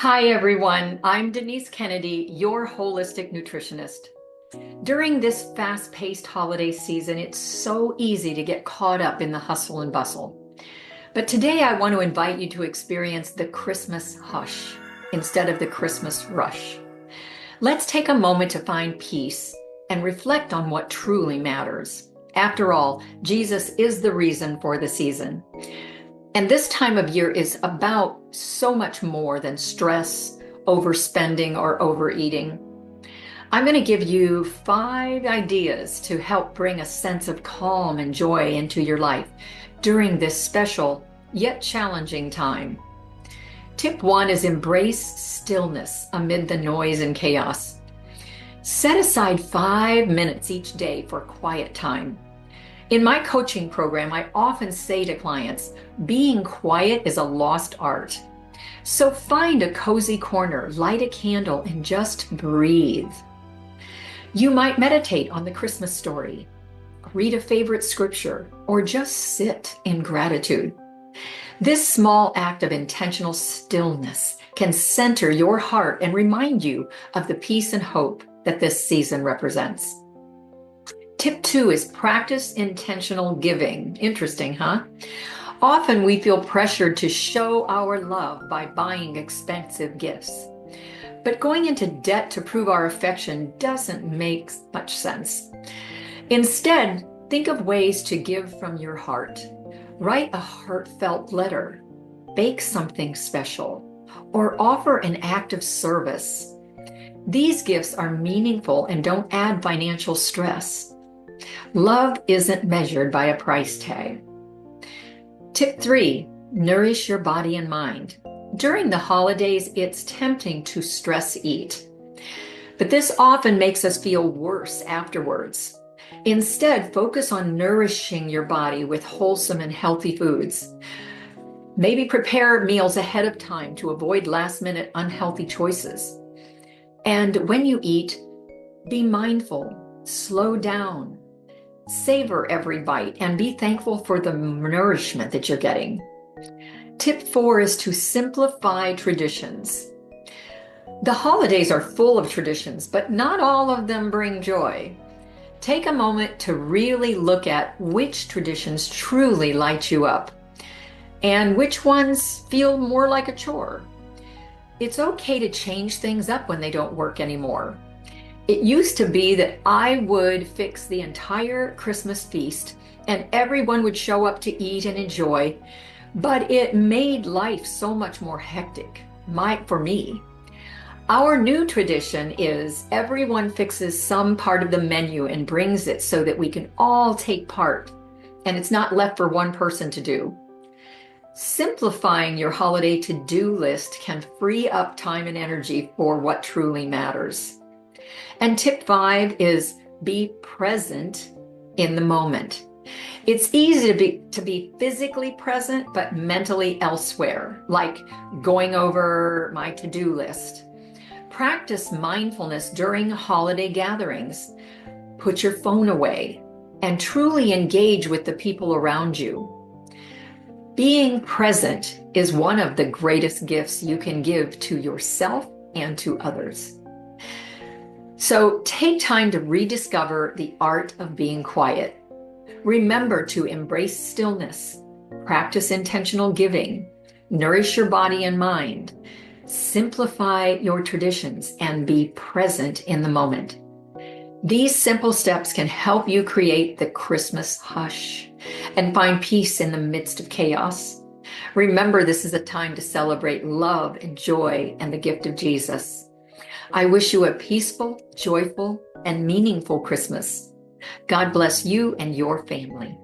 Hi, everyone. I'm Denise Kennedy, your holistic nutritionist. During this fast-paced holiday season, it's so easy to get caught up in the hustle and bustle. But today I want to invite you to experience the Christmas hush instead of the Christmas rush. Let's take a moment to find peace and reflect on what truly matters. After all, Jesus is the reason for the season. And this time of year is about so much more than stress, overspending, or overeating. I'm going to give you 5 ideas to help bring a sense of calm and joy into your life during this special yet challenging time. Tip 1 is embrace stillness amid the noise and chaos. Set aside 5 minutes each day for quiet time. In my coaching program, I often say to clients, being quiet is a lost art. So find a cozy corner, light a candle, and just breathe. You might meditate on the Christmas story, read a favorite scripture, or just sit in gratitude. This small act of intentional stillness can center your heart and remind you of the peace and hope that this season represents. Tip 2 is practice intentional giving. Interesting, huh? Often we feel pressured to show our love by buying expensive gifts. But going into debt to prove our affection doesn't make much sense. Instead, think of ways to give from your heart. Write a heartfelt letter, bake something special, or offer an act of service. These gifts are meaningful and don't add financial stress. Love isn't measured by a price tag. Tip 3, nourish your body and mind. During the holidays, it's tempting to stress eat, but this often makes us feel worse afterwards. Instead, focus on nourishing your body with wholesome and healthy foods. Maybe prepare meals ahead of time to avoid last-minute unhealthy choices. And when you eat, be mindful, slow down, savor every bite, and be thankful for the nourishment that you're getting. Tip 4 is to simplify traditions. The holidays are full of traditions, but not all of them bring joy. Take a moment to really look at which traditions truly light you up and which ones feel more like a chore. It's okay to change things up when they don't work anymore. It used to be that I would fix the entire Christmas feast and everyone would show up to eat and enjoy, but it made life so much more hectic, for me. Our new tradition is everyone fixes some part of the menu and brings it so that we can all take part, and it's not left for one person to do. Simplifying your holiday to-do list can free up time and energy for what truly matters. And tip 5 is be present in the moment. It's easy to be physically present, but mentally elsewhere, like going over my to-do list. Practice mindfulness during holiday gatherings. Put your phone away and truly engage with the people around you. Being present is one of the greatest gifts you can give to yourself and to others. So take time to rediscover the art of being quiet. Remember to embrace stillness, practice intentional giving, nourish your body and mind, simplify your traditions, and be present in the moment. These simple steps can help you create the Christmas hush and find peace in the midst of chaos. Remember, this is a time to celebrate love and joy and the gift of Jesus. I wish you a peaceful, joyful, and meaningful Christmas. God bless you and your family.